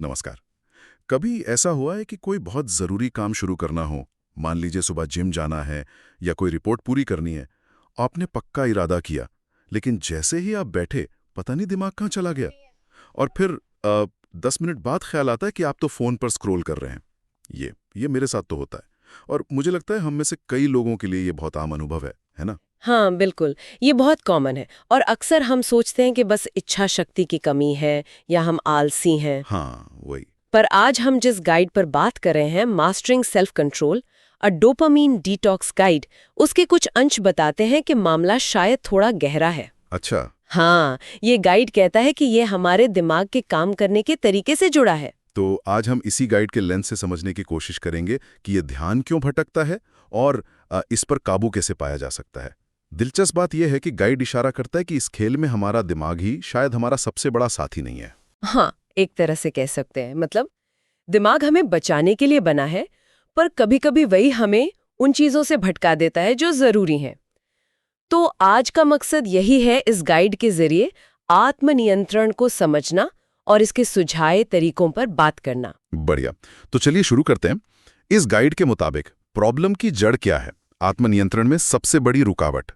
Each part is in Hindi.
नमस्कार। कभी ऐसा हुआ है कि कोई बहुत ज़रूरी काम शुरू करना हो, मान लीजिए सुबह जिम जाना है या कोई रिपोर्ट पूरी करनी है, आपने पक्का इरादा किया, लेकिन जैसे ही आप बैठे, पता नहीं दिमाग कहाँ चला गया और फिर 10 मिनट बाद ख्याल आता है कि आप तो फ़ोन पर स्क्रॉल कर रहे हैं। ये मेरे साथ तो होता है और मुझे लगता है हम में से कई लोगों के लिए ये बहुत आम अनुभव है ना? हाँ, बिल्कुल। ये बहुत कॉमन है और अक्सर हम सोचते हैं कि बस इच्छा शक्ति की कमी है या हम आलसी हैं। हाँ, वही। पर आज हम जिस गाइड पर बात कर रहे हैं, मास्टरिंग सेल्फ कंट्रोल, अ डोपामीन डिटॉक्स गाइड, उसके कुछ अंश बताते हैं कि मामला शायद थोड़ा गहरा है। अच्छा, हाँ, ये गाइड कहता है कि ये हमारे दिमाग के काम करने के तरीके से जुड़ा है। तो आज हम इसी गाइड के लेंस से समझने की कोशिश करेंगे कि ये ध्यान क्यों भटकता है और इस पर काबू कैसे पाया जा सकता है। दिलचस्प बात यह है कि गाइड इशारा करता है कि इस खेल में हमारा दिमाग ही शायद हमारा सबसे बड़ा साथी नहीं है। हाँ, एक तरह से कह सकते हैं। मतलब दिमाग हमें बचाने के लिए बना है, पर कभी-कभी वही हमें उन चीजों से भटका देता है जो जरूरी हैं। तो आज का मकसद यही है, इस गाइड के जरिए आत्मनियंत्रण को समझना और इसके सुझाए तरीकों पर बात करना। बढ़िया। तो चलिए शुरू करते हैं। इस गाइड के मुताबिक प्रॉब्लम की जड़ क्या है? आत्मनियंत्रण में सबसे बड़ी रुकावट।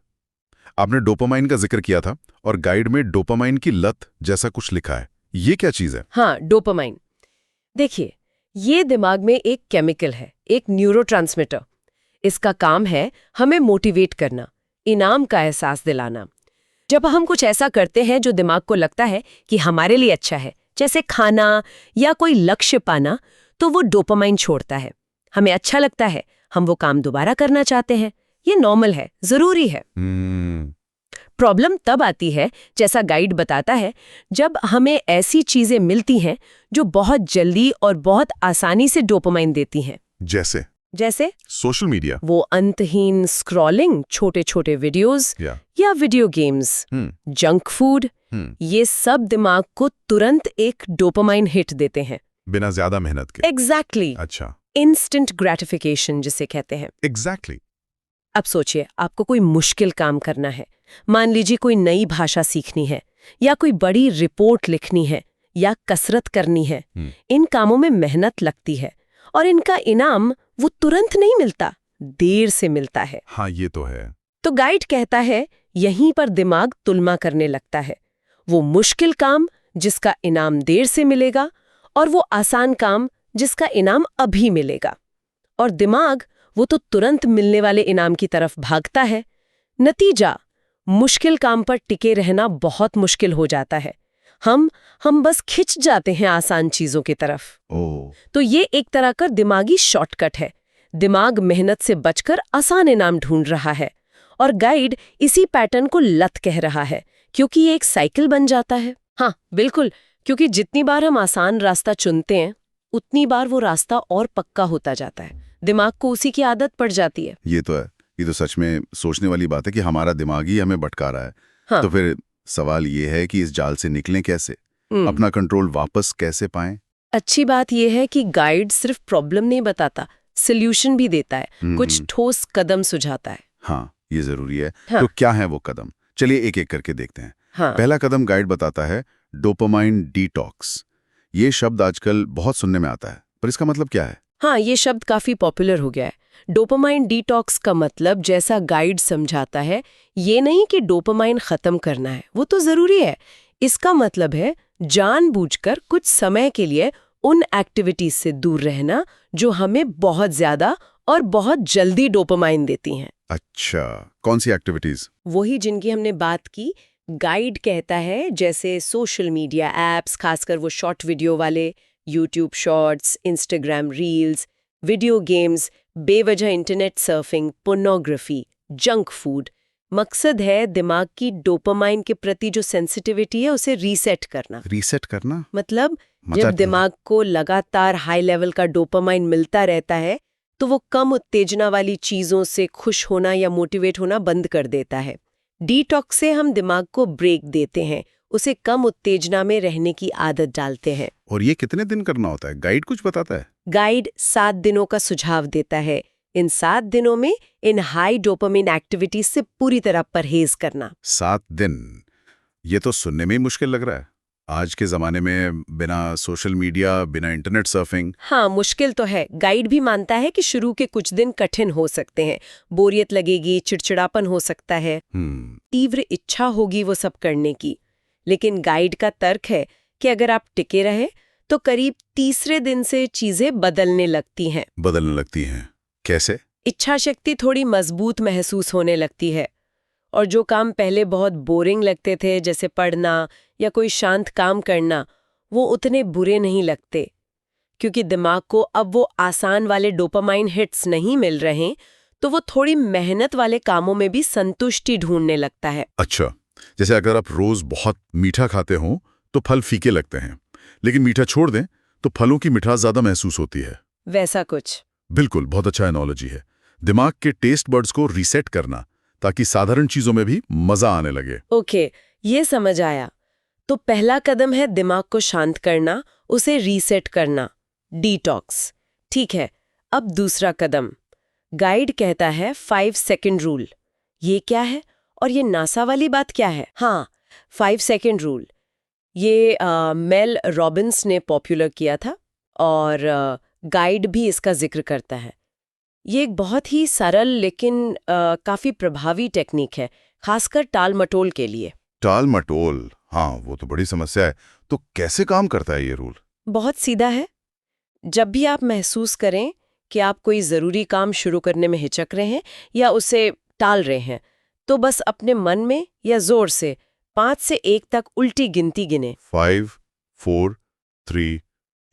आपने डोपामाइन का जिक्र किया था और गाइड में डोपामाइन की लत जैसा कुछ लिखा है। ये क्या चीज है? हाँ, डोपामाइन। देखिए, ये दिमाग में एक केमिकल है, एक न्यूरोट्रांसमीटर। इसका काम है हमें मोटिवेट करना, इनाम का एहसास दिलाना। जब हम कुछ ऐसा करते हैं जो दिमाग को लगता है कि हमारे लिए अच्छा है, जैसे खाना या कोई लक्ष्य पाना, तो वो डोपामाइन छोड़ता है। हमें अच्छा लगता है, हम वो काम दोबारा करना चाहते हैं। ये नॉर्मल है, जरूरी है। प्रॉब्लम तब आती है, जैसा गाइड बताता है, जब हमें ऐसी चीजें मिलती हैं जो बहुत जल्दी और बहुत आसानी से डोपामाइन देती हैं। जैसे जैसे सोशल मीडिया वो अंतहीन स्क्रॉलिंग, छोटे-छोटे वीडियोस या वीडियो गेम्स, जंक फूड, ये सब दिमाग को तुरंत एक डोपामाइन हिट देते हैं। बिना ज्यादा मेहनत के। एग्जैक्टली। अच्छा, इंस्टेंट ग्रेटिफिकेशन जिसे कहते हैं। एग्जैक्टली। अब सोचिए, आपको कोई मुश्किल काम करना है। मान लीजिए कोई नई भाषा सीखनी है या कोई बड़ी रिपोर्ट लिखनी है या कसरत करनी है। इन कामों में मेहनत लगती है और इनका इनाम वो तुरंत नहीं मिलता, देर से मिलता है। हाँ, ये तो है। तो गाइड कहता है, यहीं पर दिमाग तुलना करने लगता है। वो मुश्किल काम जिसका इनाम देर से मिलेगा और वो आसान काम जिसका इनाम अभी मिलेगा। और दिमाग वो तो तुरंत मिलने वाले इनाम की तरफ भागता है। नतीजा, मुश्किल काम पर टिके रहना बहुत मुश्किल हो जाता है। हम बस खिंच जाते हैं आसान चीजों की तरफ। तो ये एक तरह का दिमागी शॉर्टकट है। दिमाग मेहनत से बचकर आसान इनाम ढूंढ रहा है और गाइड इसी पैटर्न को लत कह रहा है, क्योंकि ये एक साइकिल बन जाता है। हाँ, बिल्कुल, क्योंकि जितनी बार हम आसान रास्ता चुनते हैं, उतनी बार वो रास्ता और पक्का होता जाता है। दिमाग को उसी की आदत पड़ जाती है। ये तो है। ये तो सच में सोचने वाली बात है कि हमारा दिमाग ही हमें भटका रहा है। हाँ। तो फिर सवाल ये है कि इस जाल से निकलें कैसे? अपना कंट्रोल वापस कैसे पाएं? अच्छी बात यह है कि गाइड सिर्फ प्रॉब्लम नहीं बताता, सॉल्यूशन भी देता है, कुछ ठोस कदम सुझाता है। हाँ, ये जरूरी है। हाँ। तो क्या है वो कदम? चलिए एक एक करके देखते हैं। हाँ। पहला कदम गाइड बताता है डोपामाइन डिटॉक्स। ये शब्द आजकल बहुत सुनने में आता है, पर इसका मतलब क्या है? हाँ, ये शब्द काफी पॉपुलर हो गया है। डोपामाइन डिटॉक्स का मतलब, जैसा गाइड समझाता है, ये नहीं कि डोपामाइन खत्म करना है, वो तो जरूरी है। इसका मतलब है जानबूझकर कुछ समय के लिए उन एक्टिविटीज से दूर रहना जो हमें बहुत ज्यादा और बहुत जल्दी डोपामाइन देती हैं। अच्छा, कौन सी एक्टिविटीज? वही जिनकी हमने बात की। गाइड कहता है जैसे सोशल मीडिया एप्स, खासकर वो शॉर्ट वीडियो वाले, YouTube shorts, Instagram reels, video games, बेवजह internet surfing, pornography, junk food. मकसद है दिमाग की डोपामाइन के प्रति जो सेंसिटिविटी है उसे रीसेट करना। रीसेट करना मतलब मजा जब दिमाग को लगातार हाई लेवल का डोपामाइन मिलता रहता है, तो वो कम उत्तेजना वाली चीजों से खुश होना या मोटिवेट होना बंद कर देता है। डिटॉक्स से हम दिमाग को ब्रेक देते हैं, उसे कम उत्तेजना में रहने की आदत डालते हैं। और ये कितने दिन करना होता है? गाइड कुछ बताता है? गाइड 7 दिनों का सुझाव देता है। इन 7 दिनों में इन हाई डोपामाइन एक्टिविटीज से पूरी तरह परहेज करना। 7 दिन? ये तो सुनने में ही मुश्किल लग रहा है। आज के ज़माने में बिना सोशल मीडिया, बिना इंटरनेट सर्फिंग। हाँ, मुश्किल तो है। गाइड भी मानता है कि शुरू के कुछ दिन कठिन हो सकते हैं। बोरियत लगेगी, चिड़चिड़ापन हो सकता है, तीव्र इच्छा होगी वो सब करने की। लेकिन गाइड का तर्क है कि अगर आप टिके रहे तो करीब तीसरे दिन से चीजें बदलने लगती हैं। बदलने लगती हैं? कैसे? इच्छा शक्ति थोड़ी मजबूत महसूस होने लगती है और जो काम पहले बहुत बोरिंग लगते थे, जैसे पढ़ना या कोई शांत काम करना, वो उतने बुरे नहीं लगते, क्योंकि दिमाग को अब वो आसान वाले डोपामाइन हिट्स नहीं मिल रहे, तो वो थोड़ी मेहनत वाले कामों में भी संतुष्टि ढूंढने लगता है। अच्छा, जैसे अगर आप रोज बहुत मीठा खाते हो तो फल फीके लगते हैं, लेकिन मीठा छोड़ दें तो फलों की मिठास ज्यादा महसूस होती है। वैसा कुछ। बिल्कुल, बहुत अच्छा एनालॉजी है। दिमाग के टेस्ट बर्ड्स को रीसेट करना, ताकि साधारण चीजों में भी मजा आने लगे। ओके, ये समझ आया। तो पहला कदम है दिमाग को शांत करना, उसे रीसेट करना, डिटॉक्स। ठीक है, अब दूसरा कदम। गाइड कहता है 5 सेकंड रूल। ये क्या है और ये नासा वाली बात क्या है? हाँ, 5 सेकंड रूल ये मेल रॉबिन्स ने पॉपुलर किया था और गाइड भी इसका जिक्र करता है। ये एक बहुत ही सरल लेकिन काफी प्रभावी टेक्निक है, खासकर टाल मटोल के लिए। टाल मटोल, हाँ वो तो बड़ी समस्या है। तो कैसे काम करता है ये रूल? बहुत सीधा है। जब भी आप महसूस करें कि आप कोई ज़रूरी काम शुरू करने में हिचक रहे हैं या उसे टाल रहे हैं, तो बस अपने मन में या जोर से 5 से 1 तक उल्टी गिनती गिने। 5, 4, 3,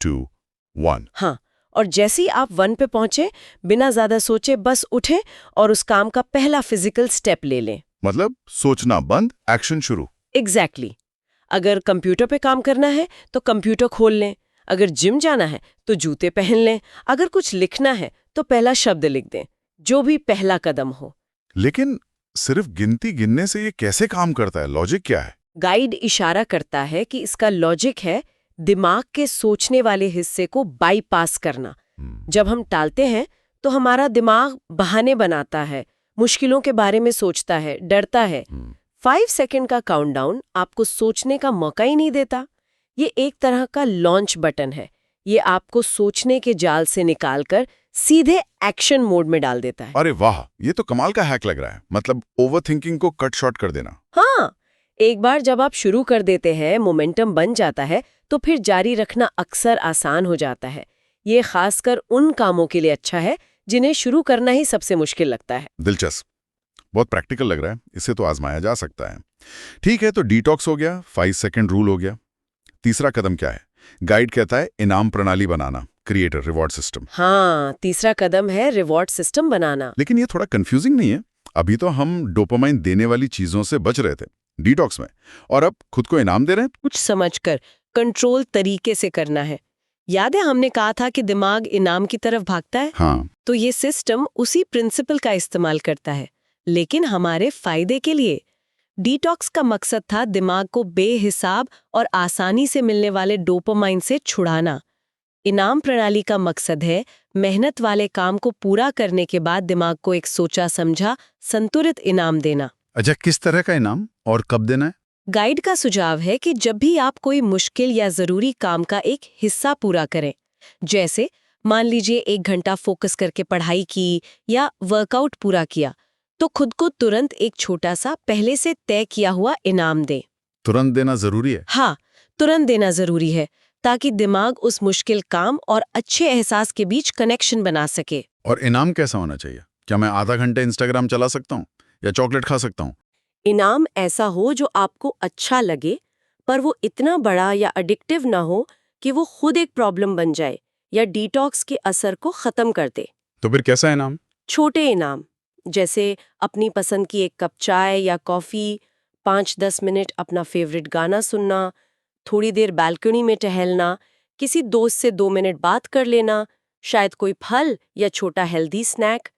2, 1। हाँ, और जैसे ही आप 1 पे पहुंचे, बिना ज़्यादा सोचे बस उठें और उस काम का पहला फिजिकल स्टेप ले लें। मतलब सोचना बंद, एक्शन शुरू। एग्जैक्टली। अगर कंप्यूटर पे काम करना है तो कंप्यूटर खोल लें, अगर जिम जाना है तो जूते पहन लें, अगर कुछ लिखना है तो पहला शब्द लिख दें, जो भी पहला कदम हो। लेकिन सिर्फ गिनती गिनने से ये कैसे काम करता है? लॉजिक क्या है? गाइड इशारा करता है कि इसका लॉजिक है दिमाग के सोचने वाले हिस्से को बाईपास करना। जब हम टालते हैं तो हमारा दिमाग बहाने बनाता है, मुश्किलों के बारे में सोचता है, डरता है। 5 सेकंड का काउंटडाउन आपको सोचने का मौका ही नहीं देता। ये एक तरह का लॉन्च बटन है। ये आपको सोचने के जाल से निकालकर सीधे एक्शन मोड में डाल देता है। अरे वाह, ये तो कमाल का हैक लग रहा है। मतलब ओवरथिंकिंग को कट शॉर्ट कर देना। हाँ, एक बार जब आप शुरू कर देते हैं, मोमेंटम बन जाता है, तो फिर जारी रखना अक्सर आसान हो जाता है। ये खासकर उन कामों के लिए अच्छा है जिन्हें शुरू करना ही सबसे मुश्किल लगता है। दिलचस्प, बहुत प्रैक्टिकल लग रहा है। इसे तो आजमाया जा सकता है। ठीक है, तो डिटॉक्स हो गया, 5 सेकंड रूल हो गया। तीसरा कदम क्या है? गाइड कहता है इनाम प्रणाली बनाना, क्रिएटर रिवॉर्ड सिस्टम। हाँ, तीसरा कदम है रिवॉर्ड सिस्टम बनाना। लेकिन ये थोड़ा कंफ्यूजिंग नहीं है? अभी तो हम डोपामाइन देने वाली चीजों से बच रहे थे डिटॉक्स में, और अब खुद को इनाम दे रहे हैं। कुछ समझकर, कंट्रोल तरीके से करना है। याद है हमने कहा था कि दिमाग इनाम की तरफ भागता है? हाँ, तो ये सिस्टम उसी प्रिंसिपल का इस्तेमाल करता है, लेकिन हमारे फायदे के लिए। डिटॉक्स का मकसद था दिमाग को बेहिसाब और आसानी से मिलने वाले डोपामाइन से छुड़ाना। इनाम प्रणाली का मकसद है मेहनत वाले काम को पूरा करने के बाद दिमाग को एक सोचा समझा संतुलित इनाम देना। अच्छा, किस तरह का इनाम और कब देना है? गाइड का सुझाव है कि जब भी आप कोई मुश्किल या जरूरी काम का एक हिस्सा पूरा करें, जैसे मान लीजिए 1 घंटा फोकस करके पढ़ाई की या वर्कआउट पूरा किया, तो खुद को तुरंत एक छोटा सा पहले से तय किया हुआ इनाम दें। तुरंत देना जरूरी है? हाँ, तुरंत देना जरूरी है, ताकि दिमाग उस मुश्किल काम और अच्छे एहसास के बीच कनेक्शन बना सके। और इनाम कैसा होना चाहिए? क्या मैं आधा घंटे इंस्टाग्राम चला सकता हूँ या चॉकलेट खा सकता हूँ? इनाम ऐसा हो जो आपको अच्छा लगे, पर वो इतना बड़ा या एडिक्टिव ना हो कि वो खुद एक प्रॉब्लम बन जाए या डिटॉक्स के असर को खत्म कर दे। तो फिर कैसा इनाम? छोटे इनाम, जैसे अपनी पसंद की 1 कप चाय या कॉफी, 5-10 मिनट अपना फेवरेट गाना सुनना, थोड़ी देर बालकनी में टहलना, किसी दोस्त से 2 मिनट बात कर लेना, शायद कोई फल या छोटा हेल्दी स्नैक।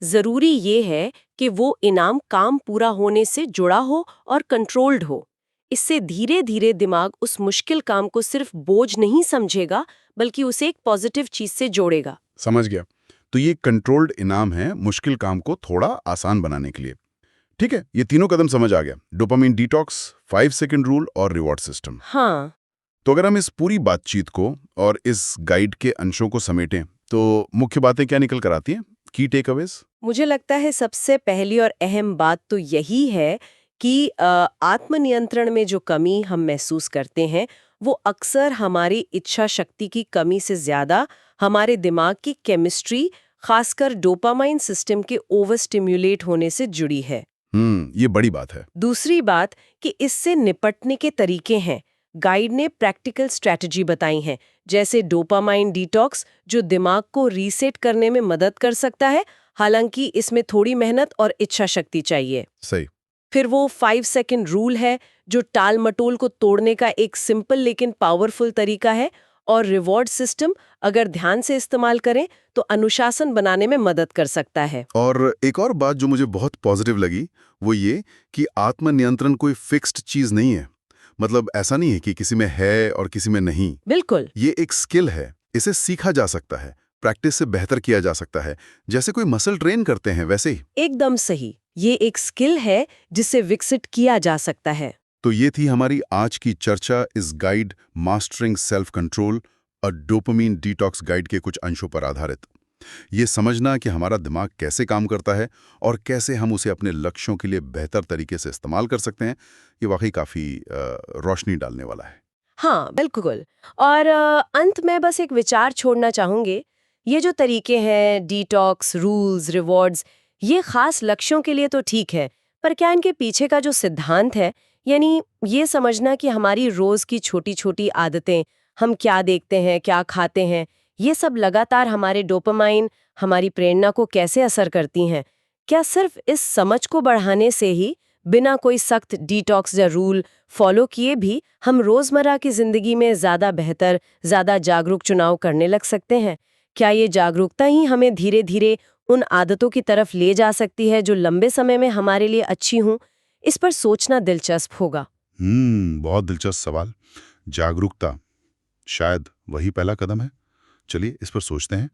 जरूरी ये है कि वो इनाम काम पूरा होने से जुड़ा हो और कंट्रोल्ड हो। इससे धीरे धीरे दिमाग उस मुश्किल काम को सिर्फ बोझ नहीं समझेगा, बल्कि उसे एक पॉजिटिव चीज से जोड़ेगा। समझ गया। तो ये कंट्रोल्ड इनाम है मुश्किल काम को थोड़ा आसान बनाने के लिए। ठीक है, ये तीनों कदम समझ आ गया। डोपामाइन डिटॉक्स, 5 सेकंड रूल और रिवॉर्ड सिस्टम। हाँ, तो अगर हम इस पूरी बातचीत को और इस गाइड के अंशों को समेटें तो मुख्य बातें क्या निकल कर आती हैं, की टेकअवेज? मुझे लगता है सबसे पहली और अहम बात तो यही है कि आत्मनियंत्रण में जो कमी हम महसूस करते हैं वो अक्सर हमारी इच्छा शक्ति की कमी से ज्यादा हमारे दिमाग की केमिस्ट्री, खासकर डोपामाइन सिस्टम के ओवर स्टिम्युलेट होने से जुड़ी है। ये बड़ी बात है। दूसरी बात कि इससे निपटने के तरीके हैं। गाइड ने प्रैक्टिकल स्ट्रैटेजी बताई हैं, जैसे डोपामाइन डिटॉक्स जो दिमाग को रीसेट करने में मदद कर सकता है, हालांकि इसमें थोड़ी मेहनत और इच्छा शक्ति चाहिए। सही। फिर वो 5 सेकंड रूल है जो टाल मटोल को तोड़ने का एक सिंपल लेकिन पावरफुल तरीका है, और रिवॉर्ड सिस्टम अगर ध्यान से इस्तेमाल करें तो अनुशासन बनाने में मदद कर सकता है। और एक और बात जो मुझे बहुत पॉजिटिव लगी वो ये कि आत्मनियंत्रण कोई फिक्स्ड चीज नहीं है। मतलब ऐसा नहीं है कि किसी में है और किसी में नहीं। बिल्कुल। ये एक स्किल है, इसे सीखा जा सकता है, प्रैक्टिस से बेहतर किया जा सकता है, जैसे कोई मसल ट्रेन करते हैं वैसे ही। एकदम सही, ये एक स्किल है जिसे विकसित किया जा सकता है। तो ये थी हमारी आज की चर्चा इस गाइड मास्टरिंग सेल्फ कंट्रोल और डोपामाइन डिटॉक्स गाइड के कुछ अंशों पर आधारित। ये समझना कि हमारा दिमाग कैसे काम करता है और कैसे हम उसे अपने लक्ष्यों के लिए बेहतर तरीके से इस्तेमाल कर सकते हैं, ये वाकई काफ़ी रोशनी डालने वाला है। हाँ बिल्कुल। और अंत में बस एक विचार छोड़ना चाहूंगे। ये जो तरीके हैं, डिटॉक्स, रूल्स, रिवॉर्ड्स, ये खास लक्ष्यों के लिए तो ठीक है, पर क्या इनके पीछे का जो सिद्धांत है, यानी ये समझना कि हमारी रोज की छोटी छोटी आदतें, हम क्या देखते हैं, क्या खाते हैं, ये सब लगातार हमारे डोपामाइन, हमारी प्रेरणा को कैसे असर करती हैं, क्या सिर्फ इस समझ को बढ़ाने से ही, बिना कोई सख्त डिटॉक्स या रूल फॉलो किए भी, हम रोजमर्रा की जिंदगी में ज्यादा बेहतर, ज्यादा जागरूक चुनाव करने लग सकते हैं? क्या ये जागरूकता ही हमें धीरे धीरे उन आदतों की तरफ ले जा सकती है जो लंबे समय में हमारे लिए अच्छी हों? इस पर सोचना दिलचस्प होगा। बहुत दिलचस्प सवाल। जागरूकता शायद वही पहला कदम है। चलिए इस पर सोचते हैं।